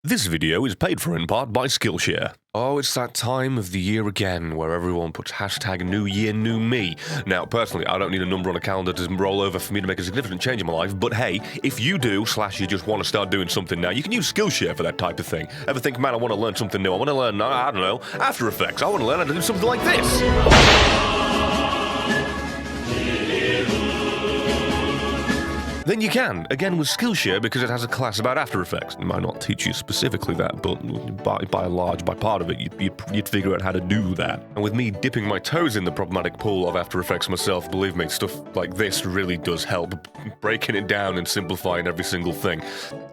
This video is paid for in part by Skillshare. Oh, it's that time of the year again where everyone puts hashtag New Year, New Me. Now, personally, I don't need a number on a calendar to roll over for me to make a significant change in my life, but hey, if you do, / you just want to start doing something now, you can use Skillshare for that type of thing. Ever think, man, I want to learn something new, I want to learn, I don't know, After Effects, I want to learn how to do something like this. Then you can, again with Skillshare, because it has a class about After Effects. It might not teach you specifically that, but by part of it, you'd figure out how to do that. And with me dipping my toes in the problematic pool of After Effects myself, believe me, stuff like this really does help, breaking it down and simplifying every single thing.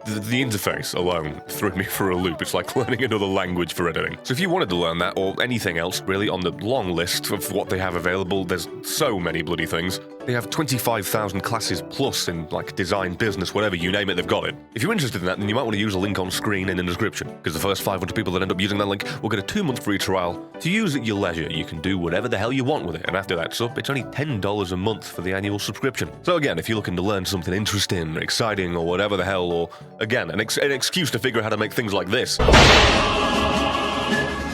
The interface alone threw me for a loop. It's like learning another language for editing. So if you wanted to learn that, or anything else, really, on the long list of what they have available, there's so many bloody things. They have 25,000 classes plus in, like, design, business, whatever, you name it, they've got it. If you're interested in that, then you might want to use a link on screen in the description, because the first 500 people that end up using that link will get a 2-month free trial to use at your leisure. You can do whatever the hell you want with it, and after that's up, it's only $10 a month for the annual subscription. So again, if you're looking to learn something interesting, exciting, or whatever the hell, or, again, an excuse to figure out how to make things like this,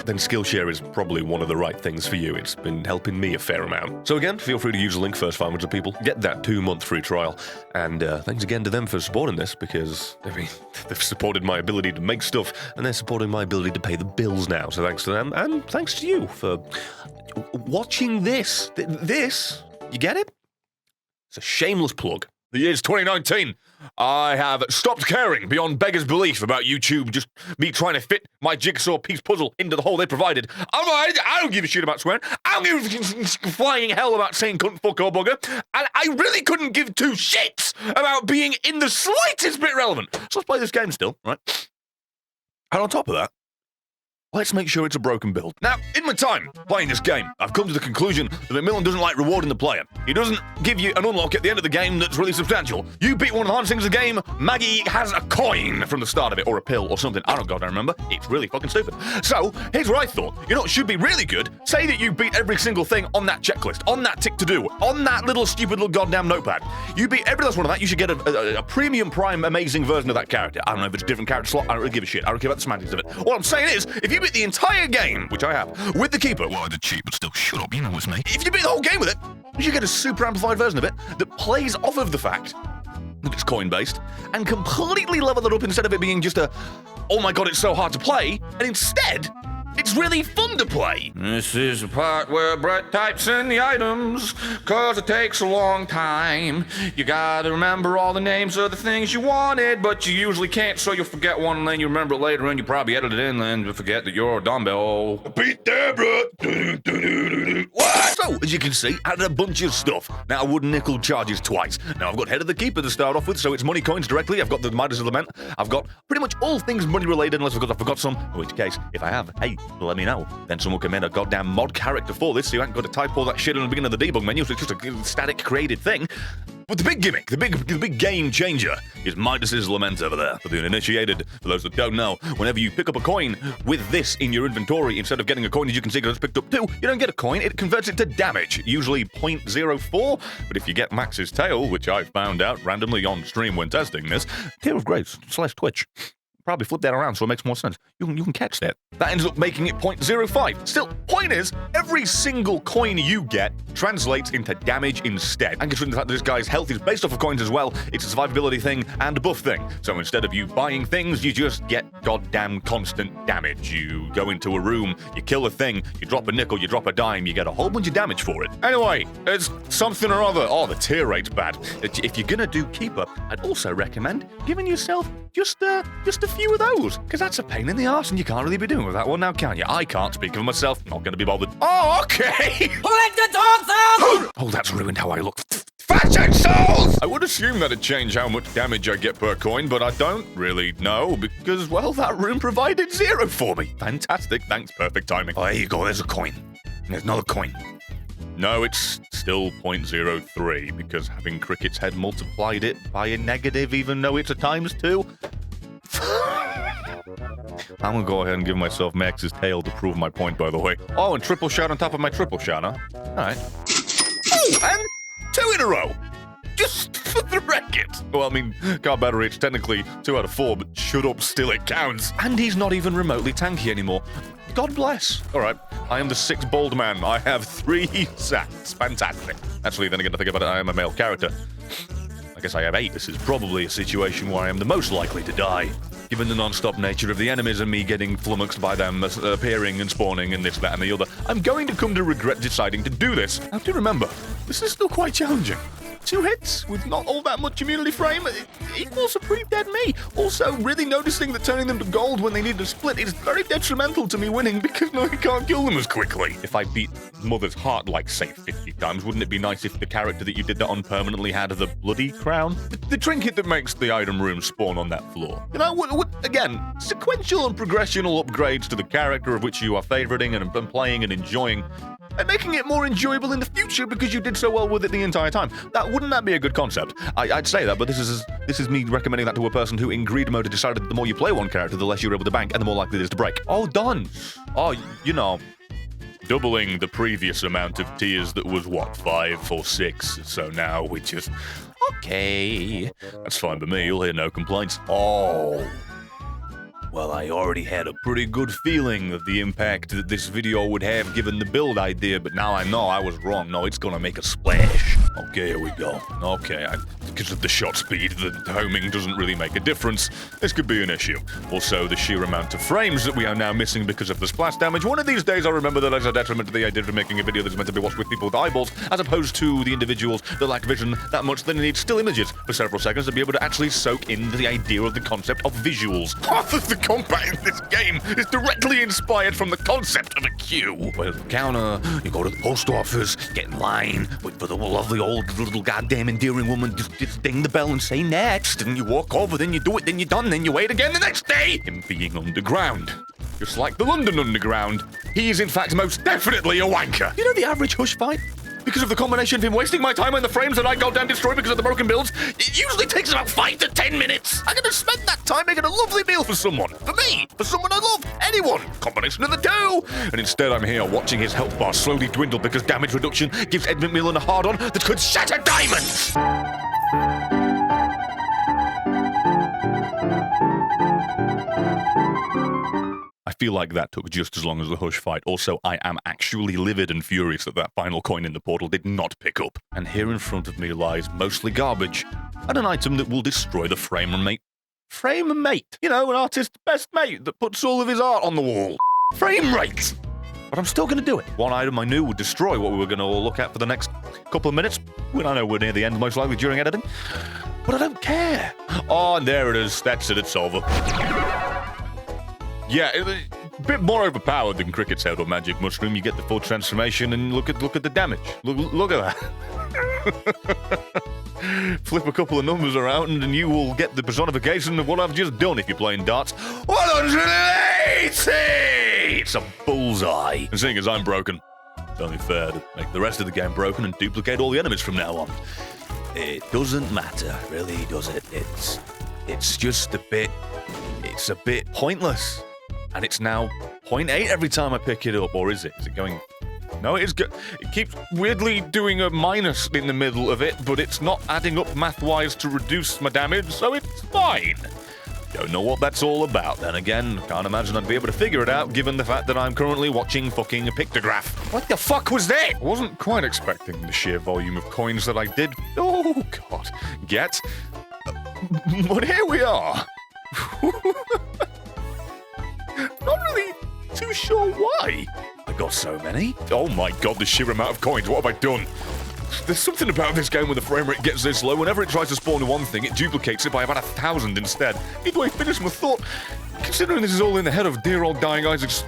then Skillshare is probably one of the right things for you. It's been helping me a fair amount. So again, feel free to use the link, first 500 people, get that 2-month free trial, and thanks again to them for supporting this, because, I mean, they've supported my ability to make stuff, and they're supporting my ability to pay the bills now, so thanks to them, and thanks to you for watching this. This, you get it? It's a shameless plug. The year's 2019. I have stopped caring beyond beggar's belief about YouTube, just me trying to fit my jigsaw piece puzzle into the hole they provided. I don't give a shit about swearing. I don't give a flying hell about saying cunt, fuck, or bugger. And I really couldn't give two shits about being in the slightest bit relevant. So let's play this game still, right? And on top of that, let's make sure it's a broken build. Now, in my time playing this game, I've come to the conclusion that Macmillan doesn't like rewarding the player. He doesn't give you an unlock at the end of the game that's really substantial. You beat one of the hardest things of the game, Maggie has a coin from the start of it, or a pill, or something. I don't goddamn remember. It's really fucking stupid. So, here's what I thought. You know what should be really good? Say that you beat every single thing on that checklist, on that tick to do, on that little stupid little goddamn notepad. You beat every last one of that, you should get a premium prime amazing version of that character. I don't know if it's a different character slot, I don't really give a shit. I don't care about the semantics of it. All I'm saying is, if you beat the entire game, which I have, with the Keeper. Well, I did cheat, but still, shut up, you know it's me. If you beat the whole game with it, you should get a super amplified version of it that plays off of the fact that it's coin-based, and completely level it up instead of it being just a, oh my god, it's so hard to play, and instead, it's really fun to play. This is the part where Brett types in the items, cause it takes a long time. You gotta remember all the names of the things you wanted, but you usually can't, so you'll forget one and then you remember it later and you probably edit it in and you forget that you're a dumbbell. Beat Deborah! What? So, as you can see, I had a bunch of stuff. Now, wooden nickel charges twice. Now, I've got Head of the Keeper to start off with, so it's money coins directly. I've got the Midas Lament. I've got pretty much all things money related, unless I forgot some, in which case, if I have, hey, let me know. Then someone can make a goddamn mod character for this, so you ain't got to type all that shit in the beginning of the debug menu, so it's just a static created thing. But the big gimmick, the big game changer is Midas's Lament over there. For the uninitiated, for those that don't know, whenever you pick up a coin with this in your inventory, instead of getting a coin as you can see because it's picked up 2, you don't get a coin, it converts it to damage, usually 0.04, but if you get Max's tail, which I found out randomly on stream when testing this, TearofGrace / Twitch. Probably flip that around so it makes more sense. You can catch that. That ends up making it 0.05. Still, point is, every single coin you get translates into damage instead. And considering the fact that this guy's health is based off of coins as well, it's a survivability thing and a buff thing. So instead of you buying things, you just get goddamn constant damage. You go into a room, you kill a thing, you drop a nickel, you drop a dime, you get a whole bunch of damage for it. Anyway, it's something or other. Oh, the tear rate's bad. If you're gonna do Keeper, I'd also recommend giving yourself just a few of those, because that's a pain in the arse and you can't really be doing with that one now, can you? I can't speak for myself, not gonna be bothered. Oh, okay! Let the dogs out! Oh, that's ruined how I look. Fashion souls! I would assume that'd change how much damage I get per coin, but I don't really know, because, well, that room provided 0 for me. Fantastic, thanks, perfect timing. Oh, there you go, there's a coin. There's another coin. No, it's still 0.03, because having Cricket's head multiplied it by a negative, even though it's a ×2. I'm gonna go ahead and give myself Max's tail to prove my point, by the way. Oh, and triple shot on top of my triple shot, huh? Alright. Oh, and 2 in a row! Just for the record. Well, I mean, car battery, it's technically 2 out of 4, but shut up, still it counts. And he's not even remotely tanky anymore. God bless. All right, I am the 6th bald man. I have 3 sats. Fantastic. Actually, then again, to think about it, I am a male character. I guess I have 8. This is probably a situation where I am the most likely to die, given the non-stop nature of the enemies and me getting flummoxed by them appearing and spawning and this, that, and the other. I'm going to come to regret deciding to do this. Now, do remember, this is still quite challenging. 2 hits with not all that much immunity frame equals a pretty dead me. Also, really noticing that turning them to gold when they need to split is very detrimental to me winning because now I can't kill them as quickly. If I beat Mother's Heart, like, say, 50 times, wouldn't it be nice if the character that you did that on permanently had the bloody crown? The trinket that makes the item room spawn on that floor. You know, again, sequential and progressional upgrades to the character of which you are favoriting and playing and enjoying, and making it more enjoyable in the future because you did so well with it the entire time. Wouldn't that be a good concept? I'd say that, but this is me recommending that to a person who, in greed mode, decided that the more you play one character, the less you're able to bank, and the more likely it is to break. Oh, done. Oh, you know, doubling the previous amount of tiers that was, what, 5 or 6? So now we just... Okay. That's fine by me. You'll hear no complaints. Oh... Well, I already had a pretty good feeling of the impact that this video would have given the build idea, but now I know I was wrong. No, it's gonna make a splash. Okay, here we go. Okay, because of the shot speed, the homing doesn't really make a difference. This could be an issue. Also, the sheer amount of frames that we are now missing because of the splash damage. One of these days, I'll remember that as a detriment to the idea of making a video that's meant to be watched with people with eyeballs, as opposed to the individuals that lack vision that much that need still images for several seconds to be able to actually soak in the idea of the concept of visuals. Half of the combat in this game is directly inspired from the concept of a queue. Well, the counter, you go to the post office, get in line, wait for the lovely old little goddamn endearing woman just ding the bell and say next, and you walk over, then you do it, then you're done, then you wait again the next day. Him being underground. Just like the London Underground, he is in fact most definitely a wanker. You know the average Hush fight? Because of the combination of him wasting my time on the frames that I goddamn destroy because of the broken builds, it usually takes about 5 to 10 minutes. I'm gonna spend that time making a lovely meal for someone. For me. For someone I love. Anyone. Combination of the two. And instead I'm here watching his health bar slowly dwindle because damage reduction gives Ed McMillan a hard-on that could shatter diamonds. I feel like that took just as long as the Hush fight. Also, I am actually livid and furious that that final coin in the portal did not pick up. And here in front of me lies mostly garbage and an item that will destroy the frame mate. Frame mate. You know, an artist's best mate that puts all of his art on the wall. Frame rate. But I'm still going to do it. One item I knew would destroy what we were going to look at for the next couple of minutes, when I know we're near the end, most likely during editing. But I don't care. Oh, and there it is. That's it. It's over. Yeah, a bit more overpowered than Cricket's head or Magic Mushroom. You get the full transformation and look at the damage. Look at that. Flip a couple of numbers around and you will get the personification of what I've just done if you're playing darts. 180! It's a bullseye. And seeing as I'm broken, it's only fair to make the rest of the game broken and duplicate all the enemies from now on. It doesn't matter, really, does it? It's just a bit pointless. And it's now 0.8 every time I pick it up, or is it? Is it going... No, it is good. It keeps weirdly doing a minus in the middle of it, but it's not adding up math-wise to reduce my damage, so it's fine. Don't know what that's all about. Then again, can't imagine I'd be able to figure it out, given the fact that I'm currently watching fucking a pictograph. What the fuck was that? I wasn't quite expecting the sheer volume of coins that I did. Oh, God. Get. But here we are. Not really too sure why I got so many. Oh my God, the sheer amount of coins. What have I done? There's something about this game when the frame rate gets this low. Whenever it tries to spawn one thing, it duplicates it by about 1,000 instead. Either way, finish my thought. Considering this is all in the head of dear old dying Isaac's,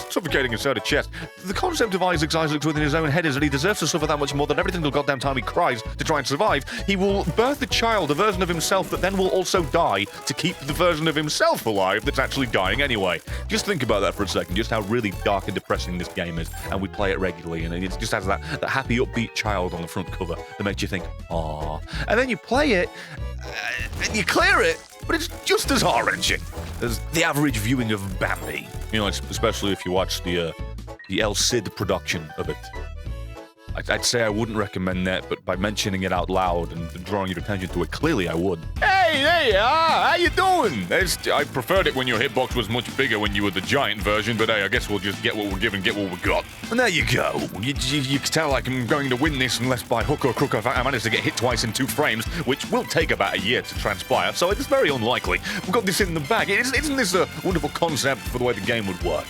suffocating inside a chest, the concept of Isaac's within his own head is that he deserves to suffer that much more than every single goddamn time he cries to try and survive. He will birth a child, a version of himself that then will also die to keep the version of himself alive that's actually dying anyway. Just think about that for a second, just how really dark and depressing this game is, and we play it regularly, and it just has that happy, upbeat child on the front cover that makes you think, aww. And then you play it, and you clear it, but it's just as heart-wrenching as the average viewing of Bambi. You know, especially if you watch the El Cid production of it. I'd say I wouldn't recommend that, but by mentioning it out loud and drawing your attention to it, clearly I would. Hey, there you are! How you doing? I preferred it when your hitbox was much bigger when you were the giant version, but hey, I guess we'll just get what we're given, get what we got. And there you go. You can tell like I'm going to win this unless by hook or crook I manage to get hit twice in 2 frames, which will take about a year to transpire, so it's very unlikely. We've got this in the bag. Isn't this a wonderful concept for the way the game would work?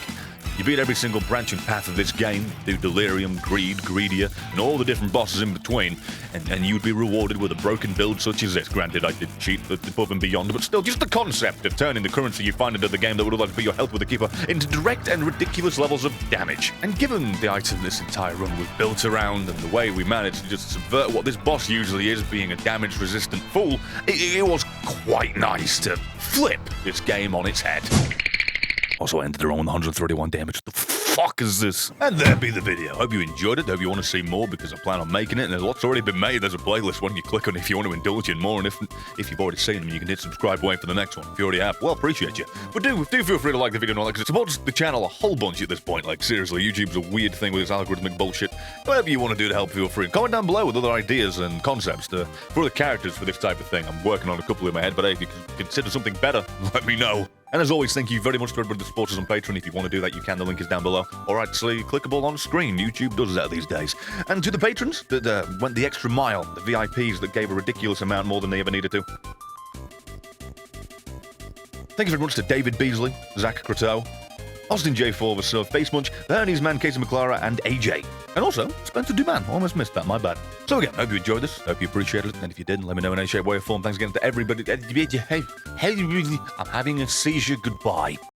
You beat every single branch and path of this game, through Delirium, Greed, Greedier, and all the different bosses in between, and you'd be rewarded with a broken build such as this. Granted, I did cheat above and beyond, but still, just the concept of turning the currency you find into the game that would otherwise be your health with the Keeper into direct and ridiculous levels of damage. And given the item this entire run was built around and the way we managed to just subvert what this boss usually is, being a damage-resistant fool, it was quite nice to flip this game on its head. Also ended the run with 131 damage. What the fuck is this? And there be the video. Hope you enjoyed it. Hope you want to see more because I plan on making it. And there's lots already been made. There's a playlist when you click on it if you want to indulge in more. And if you've already seen them, you can hit subscribe, wait for the next one. If you already have, well, appreciate you. But do feel free to like the video and all that because it supports the channel a whole bunch at this point. Like, seriously, YouTube's a weird thing with its algorithmic bullshit. Whatever you want to do to help, feel free. Comment down below with other ideas and concepts for the characters for this type of thing. I'm working on a couple in my head, but hey, if you can consider something better, let me know. And as always, thank you very much to everybody that supports us on Patreon. If you want to do that, you can. The link is down below. Or actually clickable on screen. YouTube does that these days. And to the patrons that went the extra mile, the VIPs that gave a ridiculous amount more than they ever needed to. Thank you very much to David Beasley, Zach Croteau, Austin J. Forver, Face Munch, the Hernes Man, Casey McClara, and AJ. And also, Spencer Duman. Almost missed that, my bad. So again, hope you enjoyed this. Hope you appreciated it. And if you did, let me know in any shape, way, or form. Thanks again to everybody. I'm having a seizure. Goodbye.